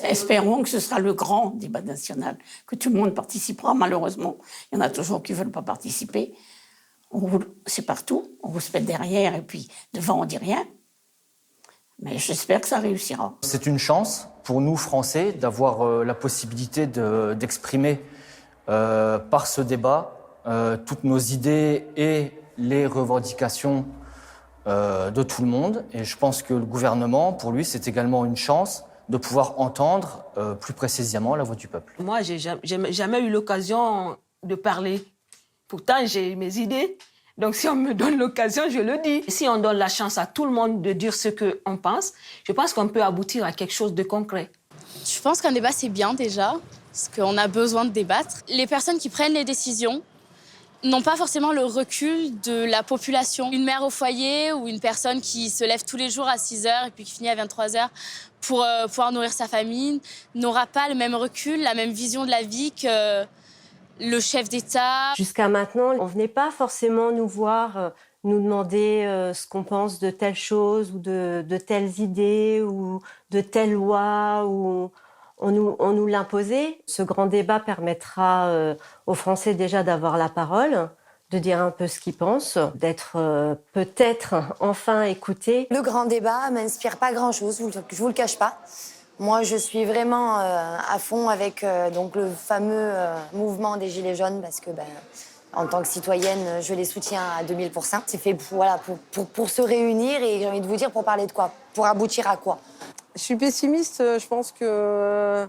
Espérons que ce sera le grand débat national, que tout le monde participera. Malheureusement, il y en a toujours qui ne veulent pas participer. C'est partout, on vous se met derrière et puis devant on dit rien. Mais j'espère que ça réussira. C'est une chance pour nous, Français, d'avoir la possibilité d'exprimer par ce débat toutes nos idées et les revendications de tout le monde. Et je pense que le gouvernement, pour lui, c'est également une chance de pouvoir entendre plus précisément la voix du peuple. Moi, j'ai jamais eu l'occasion de parler. Pourtant, j'ai mes idées. Donc, si on me donne l'occasion, je le dis. Si on donne la chance à tout le monde de dire ce qu'on pense, je pense qu'on peut aboutir à quelque chose de concret. Je pense qu'un débat, c'est bien déjà, parce qu'on a besoin de débattre. Les personnes qui prennent les décisions n'ont pas forcément le recul de la population. Une mère au foyer ou une personne qui se lève tous les jours à 6h et puis qui finit à 23h pour pouvoir nourrir sa famille n'aura pas le même recul, la même vision de la vie que le chef d'État. Jusqu'à maintenant, on ne venait pas forcément nous voir, nous demander ce qu'on pense de telle chose ou de telles idées ou de telle loi. Ou on nous l'imposait. Ce grand débat permettra aux Français déjà d'avoir la parole, de dire un peu ce qu'ils pensent, d'être peut-être enfin écoutés. Le grand débat m'inspire pas grand-chose, je vous le cache pas. Moi, je suis vraiment à fond avec donc le fameux mouvement des Gilets jaunes parce que, en tant que citoyenne, je les soutiens à 2000%. C'est fait pour se réunir et j'ai envie de vous dire pour parler de quoi, pour aboutir à quoi. Je suis pessimiste, je pense que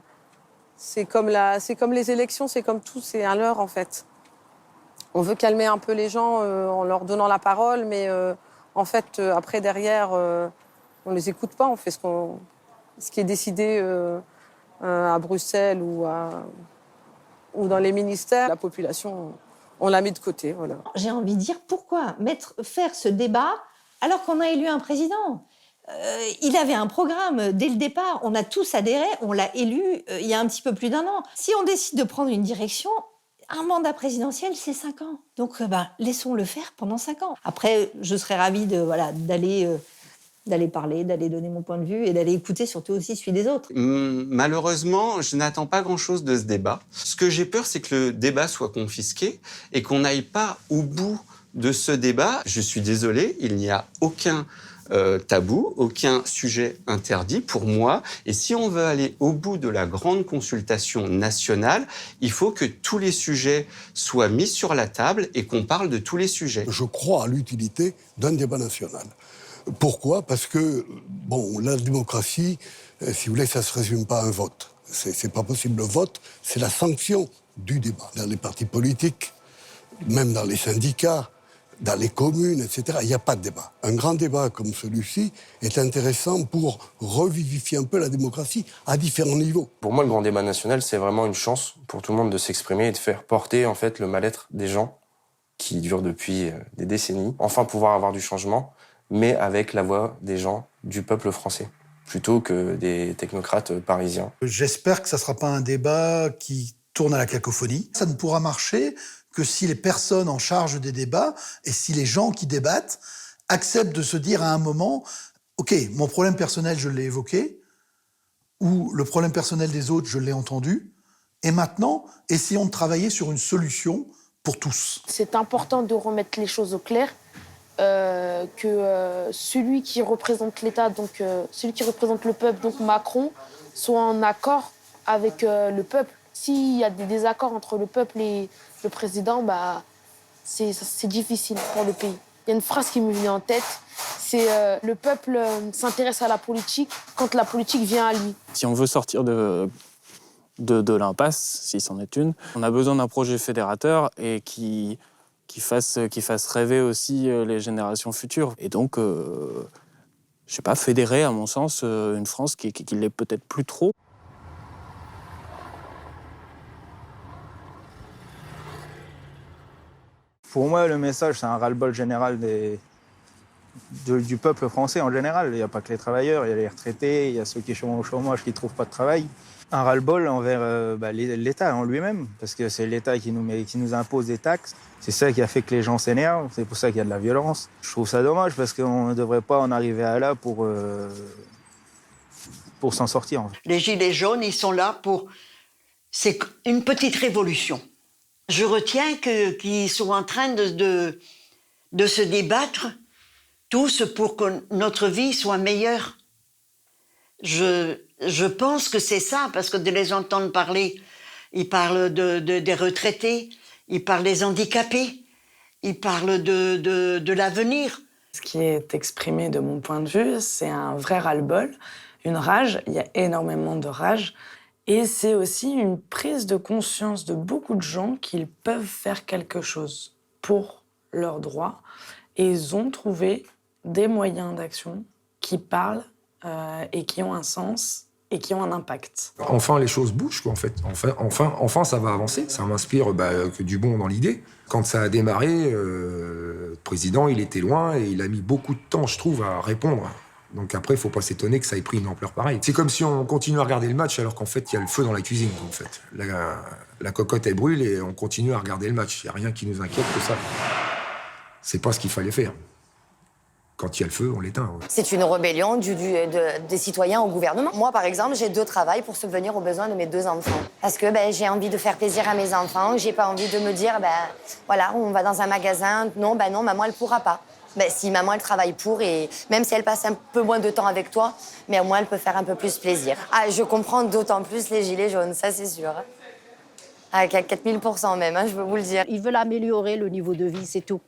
c'est comme les élections, c'est comme tout, c'est un leurre en fait. On veut calmer un peu les gens en leur donnant la parole, mais en fait, après, derrière, on les écoute pas, on fait ce qui est décidé à Bruxelles ou dans les ministères. La population, on l'a mis de côté, voilà. J'ai envie de dire, pourquoi faire ce débat alors qu'on a élu un président ? Il avait un programme dès le départ, on a tous adhéré, on l'a élu il y a un petit peu plus d'1 an. Si on décide de prendre une direction, un mandat présidentiel, c'est 5 ans. Donc, laissons-le faire pendant 5 ans. Après, je serais ravie d'aller parler, d'aller donner mon point de vue et d'aller écouter surtout aussi celui des autres. Malheureusement, je n'attends pas grand-chose de ce débat. Ce que j'ai peur, c'est que le débat soit confisqué et qu'on n'aille pas au bout de ce débat. Je suis désolé, il n'y a aucun tabou, aucun sujet interdit pour moi. Et si on veut aller au bout de la grande consultation nationale, il faut que tous les sujets soient mis sur la table et qu'on parle de tous les sujets. Je crois à l'utilité d'un débat national. Pourquoi ? Parce que, la démocratie, si vous voulez, ça ne se résume pas à un vote. C'est pas possible. Le vote, c'est la sanction du débat. Dans les partis politiques, même dans les syndicats, dans les communes, etc., il n'y a pas de débat. Un grand débat comme celui-ci est intéressant pour revivifier un peu la démocratie à différents niveaux. Pour moi, le grand débat national, c'est vraiment une chance pour tout le monde de s'exprimer et de faire porter en fait le mal-être des gens qui dure depuis des décennies. Enfin pouvoir avoir du changement, mais avec la voix des gens, du peuple français, plutôt que des technocrates parisiens. J'espère que ça ne sera pas un débat qui tourne à la cacophonie. Ça ne pourra marcher que si les personnes en charge des débats et si les gens qui débattent acceptent de se dire à un moment « Ok, mon problème personnel, je l'ai évoqué » ou « Le problème personnel des autres, je l'ai entendu » et maintenant, essayons de travailler sur une solution pour tous. C'est important de remettre les choses au clair, que celui qui représente l'État, donc celui qui représente le peuple, donc Macron, soit en accord avec le peuple. S'il y a des désaccords entre le peuple et le président, c'est difficile pour le pays. Il y a une phrase qui me vient en tête, c'est le peuple s'intéresse à la politique quand la politique vient à lui. Si on veut sortir de l'impasse, si c'en est une, on a besoin d'un projet fédérateur et qui fasse rêver aussi les générations futures. Et donc, fédérer, à mon sens, une France qui l'est peut-être plus trop. Pour moi, le message, c'est un ras-le-bol général du peuple français en général. Il n'y a pas que les travailleurs, il y a les retraités, il y a ceux qui sont au chômage, qui ne trouvent pas de travail. Un ras-le-bol envers l'État en lui-même, parce que c'est l'État qui nous impose des taxes. C'est ça qui a fait que les gens s'énervent, c'est pour ça qu'il y a de la violence. Je trouve ça dommage, parce qu'on ne devrait pas en arriver à là pour pour s'en sortir. En fait. Les Gilets jaunes, ils sont là pour... C'est une petite révolution. Je retiens qu'ils sont en train de se débattre tous pour que notre vie soit meilleure. Je pense que c'est ça, parce que de les entendre parler, ils parlent des retraités, ils parlent des handicapés, ils parlent de l'avenir. Ce qui est exprimé de mon point de vue, c'est un vrai ras-le-bol, une rage, il y a énormément de rage, et c'est aussi une prise de conscience de beaucoup de gens qu'ils peuvent faire quelque chose pour leurs droits, et ils ont trouvé des moyens d'action qui parlent et qui ont un sens et qui ont un impact. Enfin, les choses bougent, quoi, en fait. Enfin, ça va avancer. Ça m'inspire que du bon dans l'idée. Quand ça a démarré, le président, il était loin et il a mis beaucoup de temps, je trouve, à répondre. Donc après, il ne faut pas s'étonner que ça ait pris une ampleur pareille. C'est comme si on continue à regarder le match alors qu'en fait, il y a le feu dans la cuisine, en fait. La cocotte, elle brûle et on continue à regarder le match. Il n'y a rien qui nous inquiète que ça. C'est pas ce qu'il fallait faire. Quand il y a le feu, on l'éteint. C'est une rébellion des citoyens au gouvernement. Moi, par exemple, j'ai 2 travails pour subvenir aux besoins de mes 2 enfants. Parce que j'ai envie de faire plaisir à mes enfants. J'ai pas envie de me dire, voilà, on va dans un magasin. Non, maman, elle pourra pas. Si maman, elle travaille pour, et même si elle passe un peu moins de temps avec toi, mais au moins, elle peut faire un peu plus plaisir. Ah, je comprends d'autant plus les gilets jaunes, ça, c'est sûr. À 4000% même, je peux vous le dire. Ils veulent améliorer le niveau de vie, c'est tout.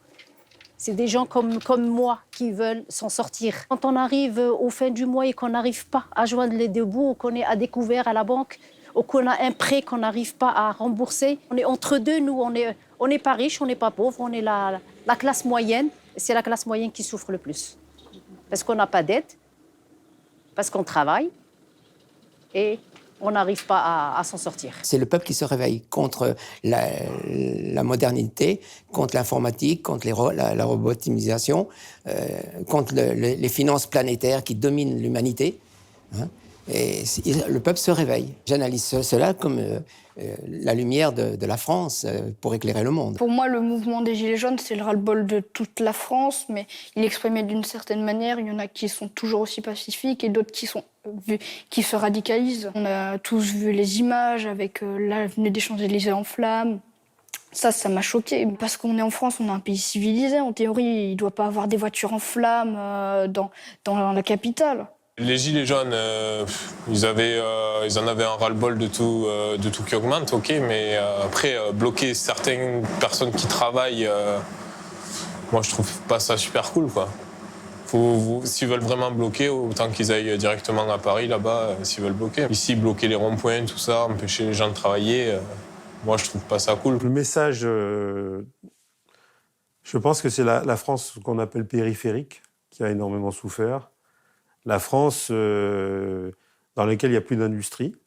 C'est des gens comme moi qui veulent s'en sortir. Quand on arrive au fin du mois et qu'on n'arrive pas à joindre les 2 bouts, ou qu'on est à découvert à la banque, ou qu'on a un prêt qu'on n'arrive pas à rembourser, on est entre deux, nous. On n'est pas riche, on n'est pas pauvre, on est la classe moyenne. C'est la classe moyenne qui souffre le plus. Parce qu'on n'a pas d'aide, parce qu'on travaille, et on n'arrive pas à s'en sortir. C'est le peuple qui se réveille contre la modernité, contre l'informatique, contre la robotisation, contre les finances planétaires qui dominent l'humanité. Et le peuple se réveille. J'analyse cela comme la lumière de la France pour éclairer le monde. Pour moi, le mouvement des Gilets jaunes, c'est le ras-le-bol de toute la France, mais il est exprimé d'une certaine manière. Il y en a qui sont toujours aussi pacifiques et d'autres qui se radicalisent. On a tous vu les images avec l'avenue des Champs-Élysées en flammes. Ça m'a choqué. Parce qu'on est en France, on est un pays civilisé. En théorie, il ne doit pas avoir des voitures en flammes dans la capitale. Les Gilets jaunes, ils en avaient un ras-le-bol de tout qui augmente, ok, mais après, bloquer certaines personnes qui travaillent, moi je trouve pas ça super cool, quoi. S'ils veulent vraiment bloquer, autant qu'ils aillent directement à Paris, là-bas, s'ils veulent bloquer. Ici, bloquer les ronds-points, tout ça, empêcher les gens de travailler, moi je trouve pas ça cool. Le message, je pense que c'est la France qu'on appelle périphérique, qui a énormément souffert. La France dans laquelle il n'y a plus d'industrie,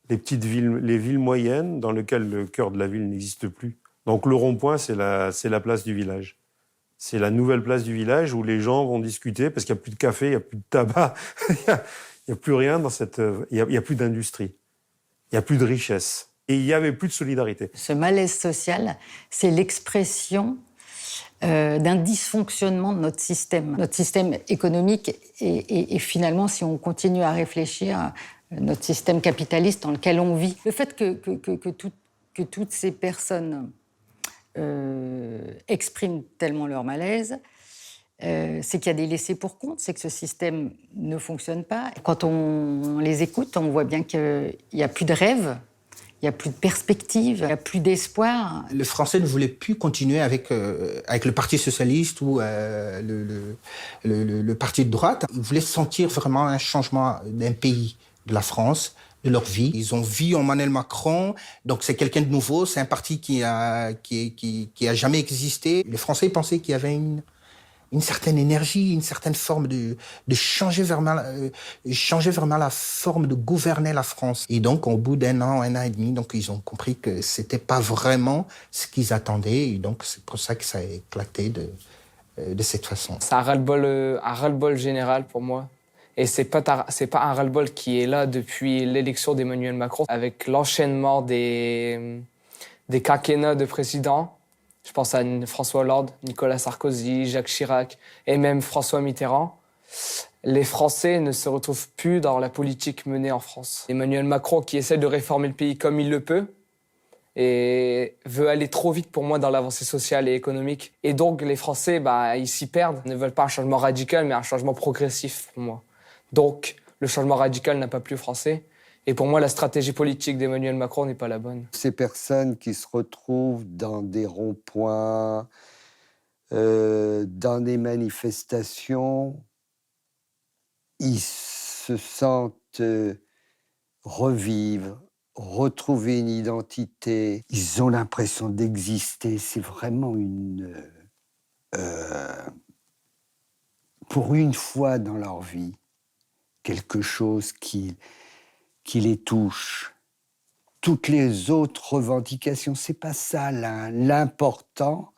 les petites villes, les villes moyennes dans lesquelles le cœur de la ville n'existe plus. Donc le rond-point, c'est la place du village. C'est la nouvelle place du village où les gens vont discuter parce qu'il n'y a plus de café, il n'y a plus de tabac, il n'y a plus rien dans cette... Il n'y a plus d'industrie, il n'y a plus de richesse. Et il n'y avait plus de solidarité. Ce malaise social, c'est l'expression d'un dysfonctionnement de notre système économique et finalement, si on continue à réfléchir, notre système capitaliste dans lequel on vit. Le fait que toutes ces personnes expriment tellement leur malaise, c'est qu'il y a des laissés pour compte, c'est que ce système ne fonctionne pas. Quand on les écoute, on voit bien qu'il n'y a plus de rêve. Il n'y a plus de perspective, il n'y a plus d'espoir. Le Français ne voulait plus continuer avec le Parti socialiste ou le Parti de droite. Ils voulaient sentir vraiment un changement d'un pays, de la France, de leur vie. Ils ont vu Emmanuel Macron, donc c'est quelqu'un de nouveau, c'est un parti qui a jamais existé. Les Français pensaient qu'il y avait une certaine énergie, une certaine forme de changer vraiment la forme de gouverner la France. Et donc, au bout d'un an et demi, donc ils ont compris que c'était pas vraiment ce qu'ils attendaient. Et donc, c'est pour ça que ça a éclaté de cette façon. C'est un ras-le-bol général pour moi. Et c'est pas un ras-le-bol qui est là depuis l'élection d'Emmanuel Macron, avec l'enchaînement des quinquennats de présidents. Je pense à François Hollande, Nicolas Sarkozy, Jacques Chirac et même François Mitterrand. les Français ne se retrouvent plus dans la politique menée en France. Emmanuel Macron, qui essaie de réformer le pays comme il le peut, et veut aller trop vite pour moi dans l'avancée sociale et économique. Et donc les Français, ils s'y perdent, ne veulent pas un changement radical, mais un changement progressif pour moi. Donc le changement radical n'a pas plu aux Français. Et pour moi, la stratégie politique d'Emmanuel Macron n'est pas la bonne. Ces personnes qui se retrouvent dans des ronds-points, dans des manifestations, ils se sentent revivre, retrouver une identité. Ils ont l'impression d'exister. C'est vraiment pour une fois dans leur vie, quelque chose qui les touche. Toutes les autres revendications, c'est pas ça. L'important,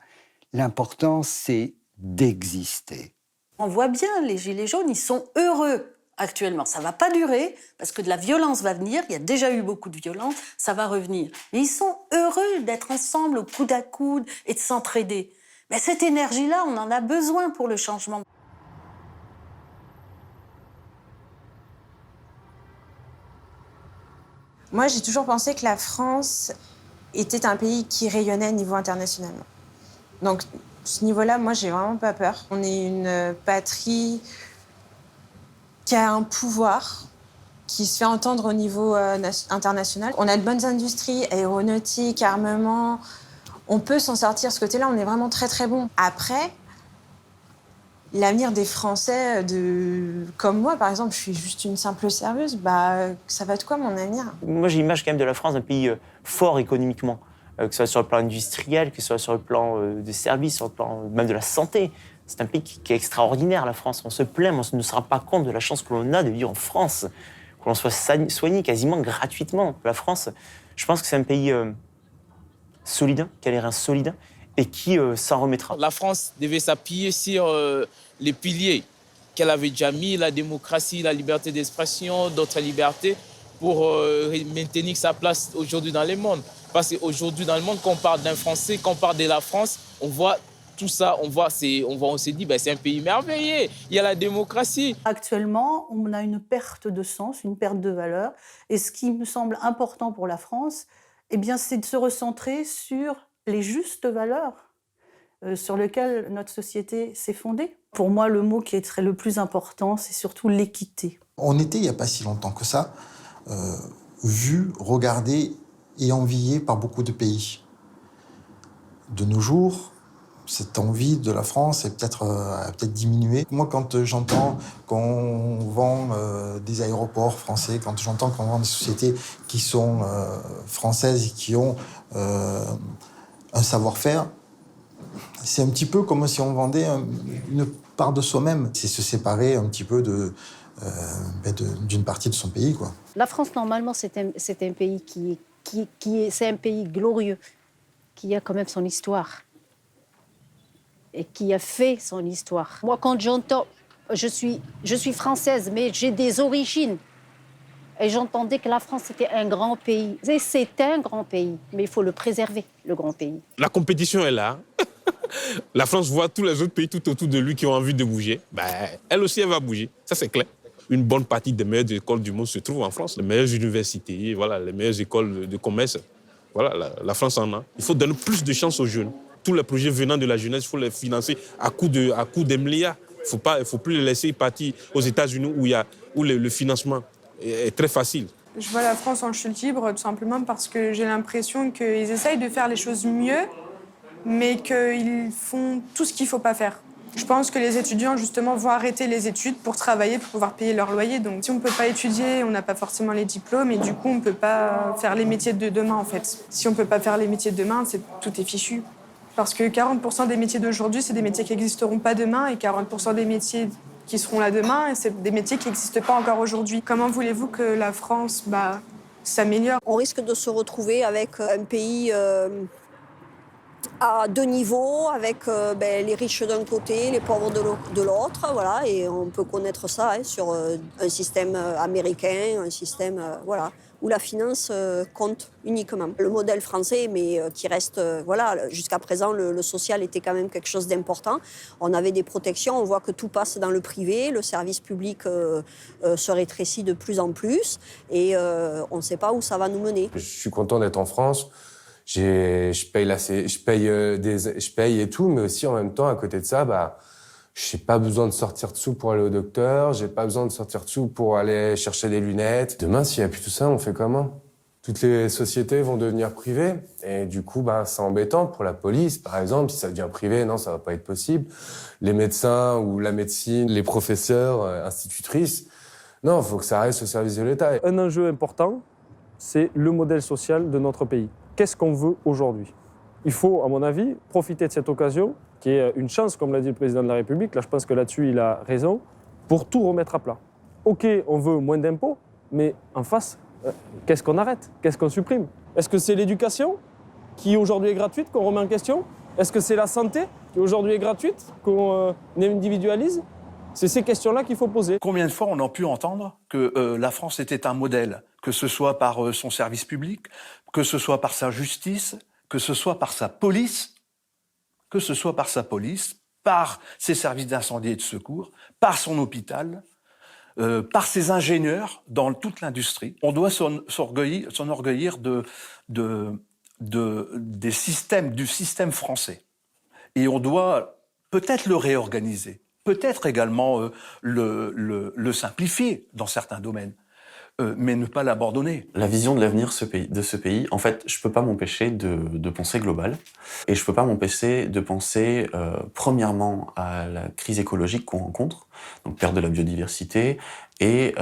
c'est d'exister. On voit bien, les Gilets jaunes, ils sont heureux actuellement. Ça va pas durer, parce que de la violence va venir. Il y a déjà eu beaucoup de violence, ça va revenir. Mais ils sont heureux d'être ensemble, au coude à coude, et de s'entraider. Mais cette énergie-là, on en a besoin pour le changement. Moi, j'ai toujours pensé que la France était un pays qui rayonnait au niveau international. Donc, ce niveau-là, moi, j'ai vraiment pas peur. On est une patrie qui a un pouvoir, qui se fait entendre au niveau international. On a de bonnes industries, aéronautique, armement. On peut s'en sortir. Ce côté-là, on est vraiment très, très bon. Après, l'avenir des Français, comme moi, par exemple, je suis juste une simple serveuse, ça va être quoi, mon avenir? Moi, j'ai l'image quand même de la France d'un pays fort économiquement, que ce soit sur le plan industriel, que ce soit sur le plan des services, sur le plan même de la santé. C'est un pays qui est extraordinaire, la France. On se plaint, mais on ne se rend pas compte de la chance que l'on a de vivre en France, que l'on soit soigné quasiment gratuitement. La France, je pense que c'est un pays solide, qui a les reins solides, et qui s'en remettra. La France devait s'appuyer sur les piliers qu'elle avait déjà mis, la démocratie, la liberté d'expression, d'autres libertés, pour maintenir sa place aujourd'hui dans le monde. Parce qu'aujourd'hui, dans le monde, quand on parle d'un Français, quand on parle de la France, on voit tout ça, on se dit, c'est un pays merveilleux, il y a la démocratie. Actuellement, on a une perte de sens, une perte de valeur. Et ce qui me semble important pour la France, c'est de se recentrer sur les justes valeurs sur lesquelles notre société s'est fondée. Pour moi, le mot qui serait le plus important, c'est surtout l'équité. On était, il n'y a pas si longtemps que ça, vu, regardé et envié par beaucoup de pays. De nos jours, cette envie de la France a peut-être diminué. Moi, quand j'entends qu'on vend des aéroports français, quand j'entends qu'on vend des sociétés qui sont françaises et qui ont un savoir-faire, c'est un petit peu comme si on vendait une part de soi-même. C'est se séparer un petit peu d'une partie de son pays, quoi. La France, normalement, c'est un pays c'est un pays glorieux, qui a quand même son histoire et qui a fait son histoire. Moi, quand j'entends, je suis française, mais j'ai des origines. Et j'entendais que la France était un grand pays. Et c'est un grand pays, mais il faut le préserver, le grand pays. La compétition est là. La France voit tous les autres pays tout autour de lui qui ont envie de bouger. Elle aussi, elle va bouger. Ça, c'est clair. Une bonne partie des meilleures écoles du monde se trouve en France. Les meilleures universités, les meilleures écoles de commerce. La France en a. Il faut donner plus de chance aux jeunes. Tous les projets venant de la jeunesse, il faut les financer à coût des milliards. Il ne faut plus les laisser partir aux États-Unis où le financement est très facile. Je vois la France en chute libre tout simplement parce que j'ai l'impression qu'ils essayent de faire les choses mieux, mais qu'ils font tout ce qu'il ne faut pas faire. Je pense que les étudiants, justement, vont arrêter les études pour travailler, pour pouvoir payer leur loyer. Donc, si on ne peut pas étudier, on n'a pas forcément les diplômes et du coup, on ne peut pas faire les métiers de demain, en fait. Si on ne peut pas faire les métiers de demain, tout est fichu. Parce que 40% des métiers d'aujourd'hui, c'est des métiers qui n'existeront pas demain et 40% des métiers qui seront là demain, et c'est des métiers qui n'existent pas encore aujourd'hui. Comment voulez-vous que la France s'améliore? On risque de se retrouver avec un pays à deux niveaux, avec les riches d'un côté, les pauvres de l'autre, voilà, et on peut connaître ça sur un système américain, un système, où la finance compte uniquement. Le modèle français, mais qui reste, voilà, jusqu'à présent, le social était quand même quelque chose d'important. On avait des protections, on voit que tout passe dans le privé, le service public se rétrécit de plus en plus, et on ne sait pas où ça va nous mener. Je suis content d'être en France. Je paye et tout, mais aussi en même temps, à côté de ça, j'ai pas besoin de sortir de sous pour aller au docteur, j'ai pas besoin de sortir de sous pour aller chercher des lunettes. Demain, s'il n'y a plus tout ça, on fait comment? Toutes les sociétés vont devenir privées, et du coup, c'est embêtant pour la police, par exemple, si ça devient privé, non, ça va pas être possible. Les médecins ou la médecine, les professeurs, institutrices, non, il faut que ça reste au service de l'État. Un enjeu important, c'est le modèle social de notre pays. Qu'est-ce qu'on veut aujourd'hui? Il faut, à mon avis, profiter de cette occasion, qui est une chance, comme l'a dit le président de la République. Là, je pense que là-dessus, il a raison, pour tout remettre à plat. OK, on veut moins d'impôts, mais en face, qu'est-ce qu'on arrête? Qu'est-ce qu'on supprime? Est-ce que c'est l'éducation, qui aujourd'hui est gratuite, qu'on remet en question? Est-ce que c'est la santé, qui aujourd'hui est gratuite, qu'on individualise? C'est ces questions-là qu'il faut poser. Combien de fois on a pu entendre que la France était un modèle, que ce soit par son service public, que ce soit par sa justice, que ce soit par sa police, par ses services d'incendie et de secours, par son hôpital, par ses ingénieurs dans toute l'industrie. On doit s'enorgueillir du système français. Et on doit peut-être le réorganiser, peut-être également le simplifier dans certains domaines. Mais ne pas l'abandonner. La vision de l'avenir de ce pays, en fait, je peux pas m'empêcher de penser global, et je peux pas m'empêcher de penser premièrement à la crise écologique qu'on rencontre, donc perte de la biodiversité et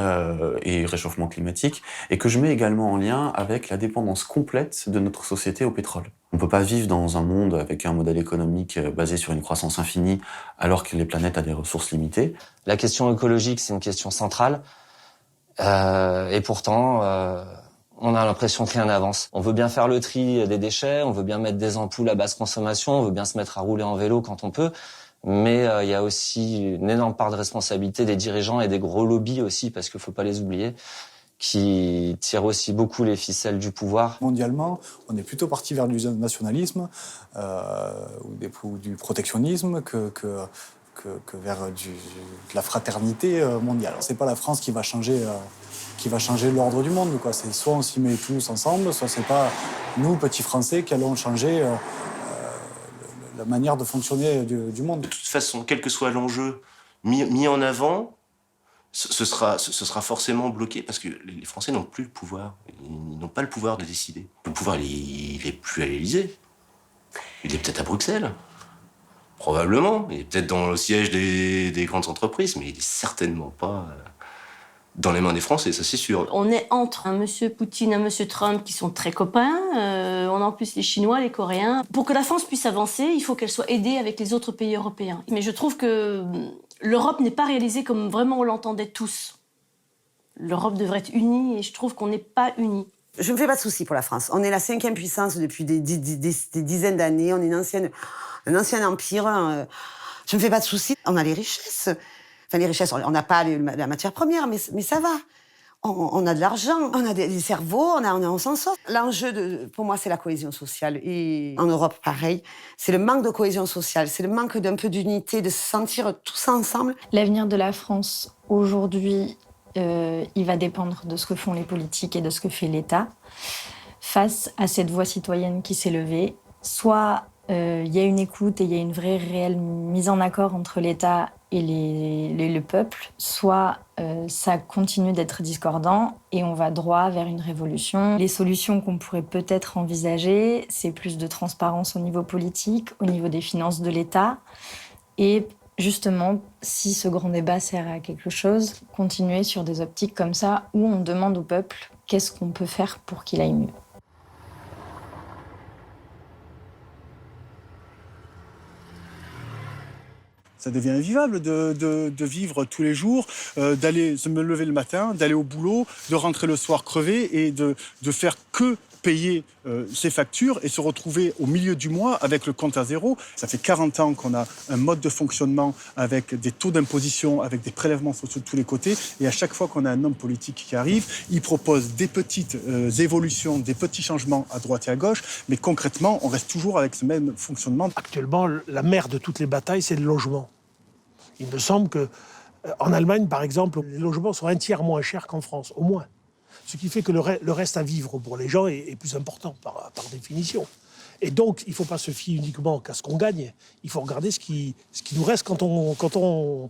réchauffement climatique, et que je mets également en lien avec la dépendance complète de notre société au pétrole. On peut pas vivre dans un monde avec un modèle économique basé sur une croissance infinie alors que les planètes ont des ressources limitées. La question écologique, c'est une question centrale. Et pourtant, on a l'impression que rien n'avance. On veut bien faire le tri des déchets, on veut bien mettre des ampoules à basse consommation, on veut bien se mettre à rouler en vélo quand on peut, mais il y a aussi une énorme part de responsabilité des dirigeants et des gros lobbies aussi, parce qu'il faut pas les oublier, qui tirent aussi beaucoup les ficelles du pouvoir. Mondialement, on est plutôt parti vers du nationalisme ou du protectionnisme que vers de la fraternité mondiale. C'est pas la France qui va changer l'ordre du monde, quoi. C'est soit on s'y met tous ensemble, soit c'est pas nous, petits Français, qui allons changer la manière de fonctionner du monde. De toute façon, quel que soit l'enjeu mis en avant, ce sera forcément bloqué, parce que les Français n'ont plus le pouvoir. Ils n'ont pas le pouvoir de décider. Le pouvoir, il est plus à l'Élysée. Il est peut-être à Bruxelles. Probablement. Il est peut-être dans le siège des grandes entreprises, mais il est certainement pas dans les mains des Français, ça c'est sûr. On est entre un monsieur Poutine et un monsieur Trump qui sont très copains. On a en plus les Chinois, les Coréens. Pour que la France puisse avancer, il faut qu'elle soit aidée avec les autres pays européens. Mais je trouve que l'Europe n'est pas réalisée comme vraiment on l'entendait tous. L'Europe devrait être unie et je trouve qu'on n'est pas unis. Je ne me fais pas de soucis pour la France. On est la 5e puissance depuis des dizaines d'années. On est un ancien empire. Je ne me fais pas de soucis. On a les richesses. Enfin, les richesses, on n'a pas la matière première, mais ça va. On a de l'argent, on a des cerveaux, on s'en sort. L'enjeu, pour moi, c'est la cohésion sociale. Et en Europe, pareil. C'est le manque de cohésion sociale. C'est le manque d'un peu d'unité, de se sentir tous ensemble. L'avenir de la France, aujourd'hui, il va dépendre de ce que font les politiques et de ce que fait l'État. Face à cette voix citoyenne qui s'est levée, soit il y a une écoute et il y a une vraie, réelle mise en accord entre l'État et le peuple, soit ça continue d'être discordant et on va droit vers une révolution. Les solutions qu'on pourrait peut-être envisager, c'est plus de transparence au niveau politique, au niveau des finances de l'État et justement, si ce grand débat sert à quelque chose, continuer sur des optiques comme ça où on demande au peuple qu'est-ce qu'on peut faire pour qu'il aille mieux. Ça devient invivable de vivre tous les jours, de me lever le matin, d'aller au boulot, de rentrer le soir crevé et de faire que payer ses factures et se retrouver au milieu du mois avec le compte à zéro. Ça fait 40 ans qu'on a un mode de fonctionnement avec des taux d'imposition, avec des prélèvements sociaux de tous les côtés. Et à chaque fois qu'on a un homme politique qui arrive, il propose des petites évolutions, des petits changements à droite et à gauche. Mais concrètement, on reste toujours avec ce même fonctionnement. Actuellement, la mère de toutes les batailles, c'est le logement. Il me semble qu'en Allemagne, par exemple, les logements sont un tiers moins chers qu'en France, au moins. Ce qui fait que le reste à vivre pour les gens est plus important, par définition. Et donc, il ne faut pas se fier uniquement qu'à ce qu'on gagne. Il faut regarder ce qui nous reste quand on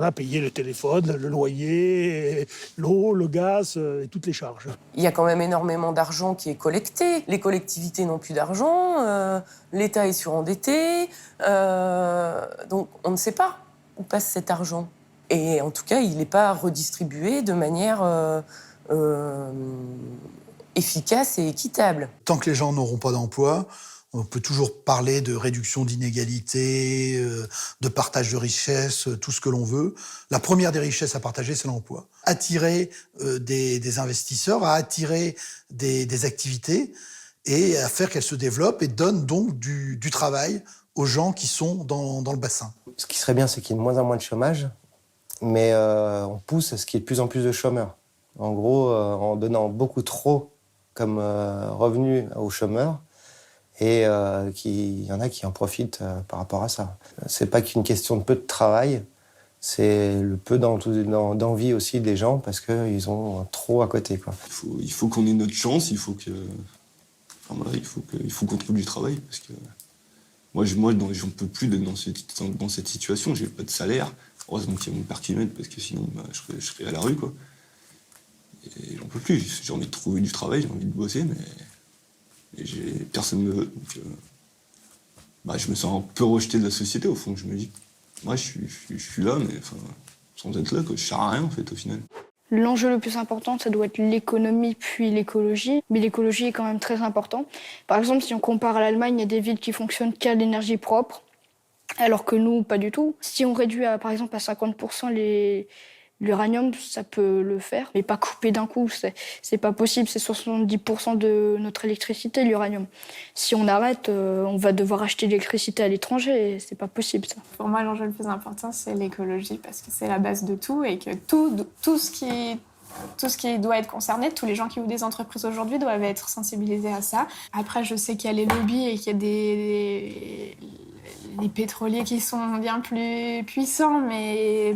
a payé le téléphone, le loyer, l'eau, le gaz et toutes les charges. Il y a quand même énormément d'argent qui est collecté. Les collectivités n'ont plus d'argent, l'État est surendetté. Donc, on ne sait pas où passe cet argent. Et en tout cas, il n'est pas redistribué de manière efficace et équitable. Tant que les gens n'auront pas d'emploi, on peut toujours parler de réduction d'inégalités, de partage de richesses, tout ce que l'on veut. La première des richesses à partager, c'est l'emploi. Attirer des investisseurs, à attirer des activités et à faire qu'elles se développent et donnent donc du travail aux gens qui sont dans le bassin. Ce qui serait bien, c'est qu'il y ait de moins en moins de chômage, mais on pousse à ce qu'il y ait de plus en plus de chômeurs. En gros, en donnant beaucoup trop comme revenu aux chômeurs, et il y en a qui en profitent par rapport à ça. C'est pas qu'une question de peu de travail, c'est le peu d'envie aussi des gens parce qu'ils ont trop à côté, quoi. Il faut qu'on ait notre chance, il faut qu'on trouve du travail parce que moi j'en peux plus d'être dans cette situation. J'ai pas de salaire. Heureusement qu'il y a mon père qui m'aide parce que sinon je serais à la rue, quoi. Et j'en peux plus. J'ai envie de trouver du travail, j'ai envie de bosser, mais personne ne me veut. Donc, je me sens un peu rejeté de la société, au fond. Je me dis, moi, je suis là, mais sans être là, quoi, je sers à rien, en fait, au final. L'enjeu le plus important, ça doit être l'économie puis l'écologie. Mais l'écologie est quand même très important. Par exemple, si on compare à l'Allemagne, il y a des villes qui fonctionnent qu'à l'énergie propre, alors que nous, pas du tout. Si on réduit, par exemple, à 50% l'uranium, ça peut le faire, mais pas couper d'un coup. C'est pas possible, c'est 70% de notre électricité, l'uranium. Si on arrête, on va devoir acheter de l'électricité à l'étranger, et c'est pas possible, ça. Pour moi, l'enjeu le plus important, c'est l'écologie, parce que c'est la base de tout, et que tout ce qui doit être concerné, tous les gens qui ouvrent des entreprises aujourd'hui doivent être sensibilisés à ça. Après, je sais qu'il y a les lobbies et qu'il y a les pétroliers qui sont bien plus puissants, mais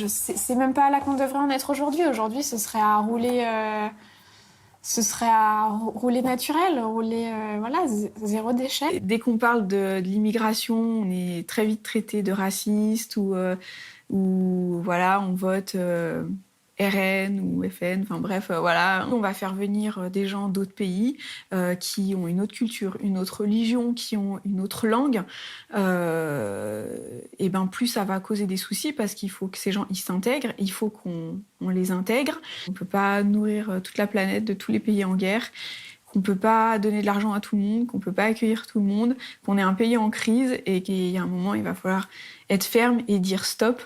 c'est même pas là qu'on devrait en être aujourd'hui. Aujourd'hui, ce serait à rouler naturel, zéro déchet. Dès qu'on parle de l'immigration, on est très vite traité de raciste ou voilà, on vote RN ou FN, enfin bref, voilà. On va faire venir des gens d'autres pays qui ont une autre culture, une autre religion, qui ont une autre langue. Et ben plus ça va causer des soucis parce qu'il faut que ces gens ils s'intègrent, il faut qu'on les intègre. On peut pas nourrir toute la planète de tous les pays en guerre, qu'on peut pas donner de l'argent à tout le monde, qu'on peut pas accueillir tout le monde, qu'on est un pays en crise et qu'il y a un moment il va falloir être ferme et dire stop.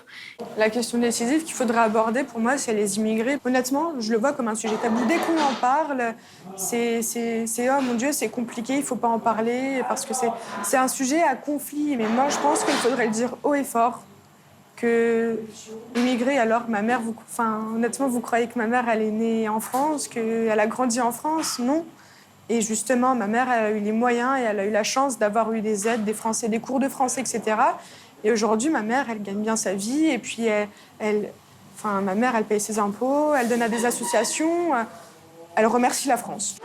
La question décisive qu'il faudrait aborder pour moi, c'est les immigrés. Honnêtement, je le vois comme un sujet tabou. Dès qu'on en parle, c'est oh mon Dieu, c'est compliqué, il faut pas en parler parce que c'est un sujet à conflit. Mais moi, je pense qu'il faudrait le dire haut et fort. Que immigrés, alors ma mère, honnêtement, vous croyez que ma mère, elle est née en France, qu'elle a grandi en France? Non. Et justement, ma mère, elle a eu les moyens et elle a eu la chance d'avoir eu des aides, des français, des cours de français, etc. Et aujourd'hui, ma mère, elle gagne bien sa vie. Et puis, ma mère, elle paye ses impôts, elle donne à des associations. Elle remercie la France.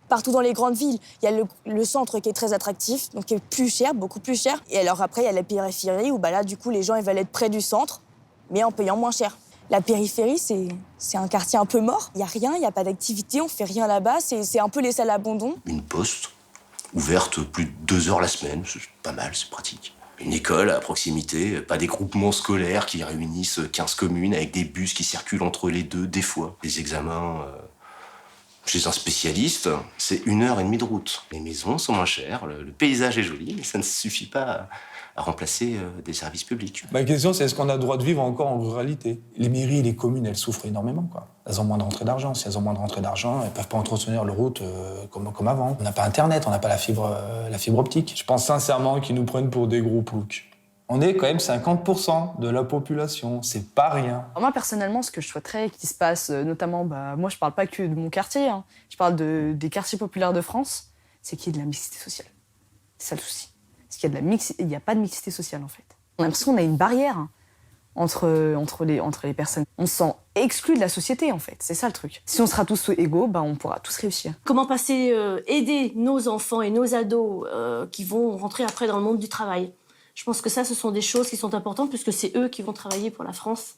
Partout dans les grandes villes, il y a le centre qui est très attractif, donc qui est plus cher, beaucoup plus cher. Et alors après, il y a la périphérie où là, du coup, les gens ils veulent être près du centre, mais en payant moins cher. La périphérie, c'est un quartier un peu mort. Il n'y a rien, il n'y a pas d'activité, on ne fait rien là-bas. C'est un peu laissé à l'abandon. Une poste ouverte plus de 2 heures la semaine, c'est pas mal, c'est pratique. Une école à proximité, pas des groupements scolaires qui réunissent 15 communes avec des bus qui circulent entre les deux, des fois. Les examens chez un spécialiste, c'est 1h30 de route. Les maisons sont moins chères, le paysage est joli, mais ça ne suffit pas remplacer des services publics. Ma question, c'est est-ce qu'on a le droit de vivre encore en ruralité? Les mairies et les communes, elles souffrent énormément, quoi. Elles ont moins de rentrée d'argent. Si elles ont moins de rentrée d'argent, elles ne peuvent pas entretenir les routes comme avant. On n'a pas Internet, on n'a pas la fibre optique. Je pense sincèrement qu'ils nous prennent pour des gros ploucs. On est quand même 50% de la population, c'est pas rien. Moi, personnellement, ce que je souhaiterais qu'il se passe, notamment, moi, je parle pas que de mon quartier, hein. Je parle des quartiers populaires de France, c'est qu'il y ait de la mixité sociale. C'est ça le souci. Parce qu'il y a il n'y a pas de mixité sociale, en fait. On a l'impression qu'on a une barrière entre les personnes. On se sent exclu de la société, en fait. C'est ça le truc. Si on sera tous égaux, on pourra tous réussir. Comment aider nos enfants et nos ados qui vont rentrer après dans le monde du travail. Je pense que ça, ce sont des choses qui sont importantes puisque c'est eux qui vont travailler pour la France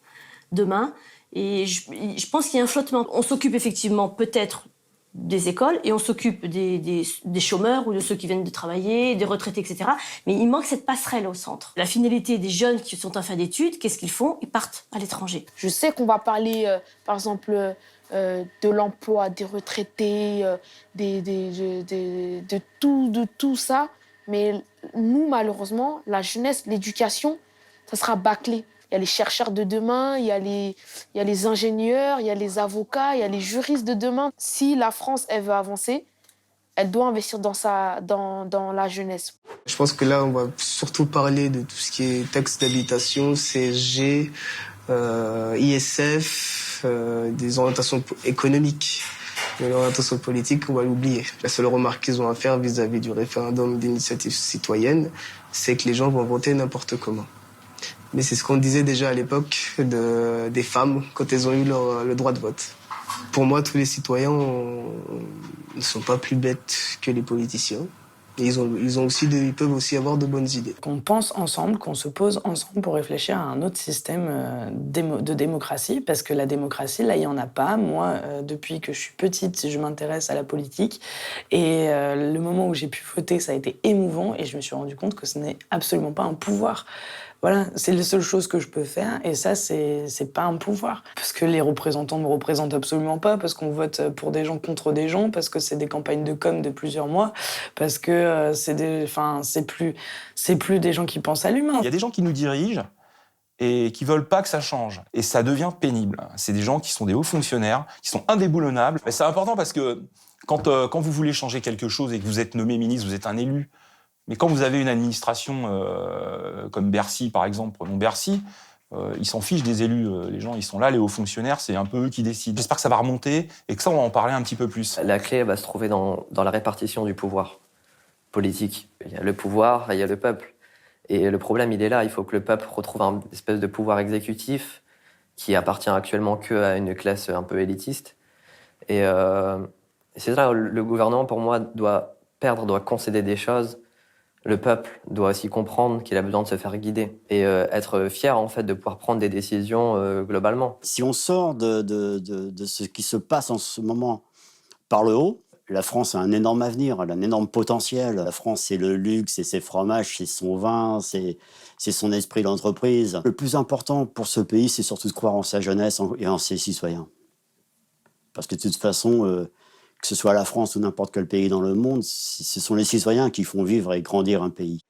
demain. Et je pense qu'il y a un flottement. On s'occupe effectivement peut-être des écoles et on s'occupe des chômeurs ou de ceux qui viennent de travailler, des retraités, etc. Mais il manque cette passerelle au centre. La finalité des jeunes qui sont en fin d'études, qu'est-ce qu'ils font? Ils partent à l'étranger. Je sais qu'on va parler, par exemple, de l'emploi, des retraités, de tout ça. Mais nous, malheureusement, la jeunesse, l'éducation, ça sera bâclé. Il y a les chercheurs de demain, il y a les ingénieurs, il y a les avocats, il y a les juristes de demain. Si la France, elle veut avancer, elle doit investir dans la jeunesse. Je pense que là, on va surtout parler de tout ce qui est taxe d'habitation, CSG, ISF, des orientations économiques. Mais l'orientation politique, on va l'oublier. La seule remarque qu'ils ont à faire vis-à-vis du référendum d'initiative citoyenne, c'est que les gens vont voter n'importe comment. Mais c'est ce qu'on disait déjà à l'époque des femmes quand elles ont eu le droit de vote. Pour moi, tous les citoyens ne sont pas plus bêtes que les politiciens. Et ils peuvent aussi avoir de bonnes idées. Qu'on pense ensemble, qu'on se pose ensemble pour réfléchir à un autre système de démocratie, parce que la démocratie, là, il n'y en a pas. Moi, depuis que je suis petite, je m'intéresse à la politique. Et le moment où j'ai pu voter, ça a été émouvant. Et je me suis rendu compte que ce n'est absolument pas un pouvoir. Voilà, c'est la seule chose que je peux faire, et ça, c'est pas un pouvoir. Parce que les représentants ne me représentent absolument pas, parce qu'on vote pour des gens contre des gens, parce que c'est des campagnes de com de plusieurs mois, parce que c'est plus des gens qui pensent à l'humain. Il y a des gens qui nous dirigent et qui veulent pas que ça change. Et ça devient pénible. C'est des gens qui sont des hauts fonctionnaires, qui sont indéboulonnables. Mais c'est important parce que quand vous voulez changer quelque chose et que vous êtes nommé ministre, vous êtes un élu. Mais quand vous avez une administration comme Bercy, par exemple, prenons Bercy, ils s'en fichent des élus. Les gens, ils sont là, les hauts fonctionnaires, c'est un peu eux qui décident. J'espère que ça va remonter et que ça, on va en parler un petit peu plus. La clé va se trouver dans la répartition du pouvoir politique. Il y a le pouvoir, il y a le peuple. Et le problème, il est là. Il faut que le peuple retrouve une espèce de pouvoir exécutif qui appartient actuellement qu'à une classe un peu élitiste. Et c'est ça, le gouvernement, pour moi, doit concéder des choses. Le peuple doit aussi comprendre qu'il a besoin de se faire guider et être fier en fait de pouvoir prendre des décisions globalement. Si on sort de ce qui se passe en ce moment par le haut, la France a un énorme avenir, elle a un énorme potentiel. La France, c'est le luxe, c'est ses fromages, c'est son vin, c'est son esprit d'entreprise. Le plus important pour ce pays, c'est surtout de croire en sa jeunesse et en ses citoyens. Parce que de toute façon, que ce soit la France ou n'importe quel pays dans le monde, ce sont les citoyens qui font vivre et grandir un pays.